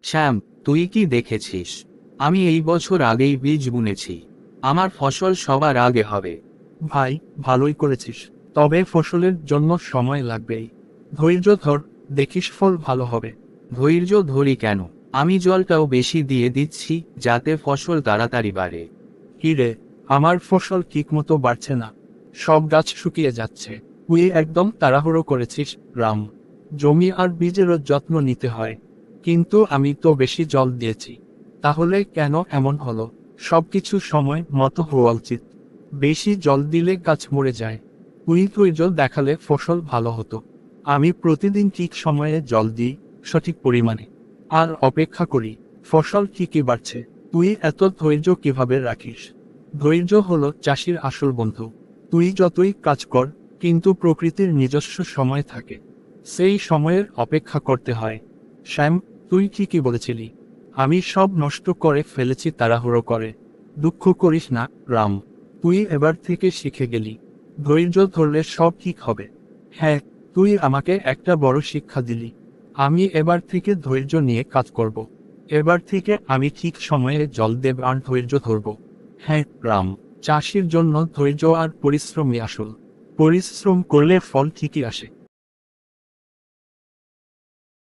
শ্যাম, তুই কি দেখেছিস? আমি এই বছর আগেই বীজ বুনেছি। আমার ফসল সবার আগে হবে। ভাই, ভালোই করেছিস। তবে ফসলের জন্য সময় লাগবেই। ধৈর্য ধর, দেখিস ফল ভালো হবে। ধৈর্য ধরি কেন? আমি জলটাও বেশি দিয়ে দিচ্ছি যাতে ফসল তাড়াতাড়ি বাড়ে। কি রে, আমার ফসল ঠিকমতো বাড়ছে না। সব গাছ শুকিয়ে যাচ্ছে। তুই একদম তাড়াহুড়ো করেছিস, রাম। জমি আর বীজেরও যত্ন নিতে হয়। কিন্তু আমি তো বেশি জল দিয়েছি। তাহলে কেন এমন হলো? সবকিছু সময় মতো হওয়া উচিত। বেশি জল দিলে গাছ মরে যায়। তুই ধৈর্য দেখালে ফসল ভালো হতো। আমি প্রতিদিন ঠিক সময়ে জল দিই, সঠিক পরিমাণে। আর অপেক্ষা করি, ফসল ঠিকই বাড়ছে। তুই এত ধৈর্য কিভাবে রাখিস? ধৈর্য হলো চাষির আসল বন্ধু। তুই যতই কাজ কর, কিন্তু প্রকৃতির নিজস্ব সময় থাকে। সেই সময়ের অপেক্ষা করতে হয়। শ্যাম, তুই ঠিকই বলেছিলি। আমি সব নষ্ট করে ফেলেছি তাড়াহুড়ো করে। দুঃখ করিস না, রাম। তুই এবার থেকে শিখে গেলি। ধৈর্য ধরলে সব ঠিক হবে। হ্যাঁ, তুই আমাকে একটা বড় শিক্ষা দিলি। আমি এবার থেকে ধৈর্য নিয়ে কাজ করব। এবার থেকে আমি ঠিক সময়ে জল দেব আর ধৈর্য ধরব। হ্যাঁ, রাম। চাষির জন্য ধৈর্য আর পরিশ্রমই আসল। পরিশ্রম করলে ফল ঠিকই আসে।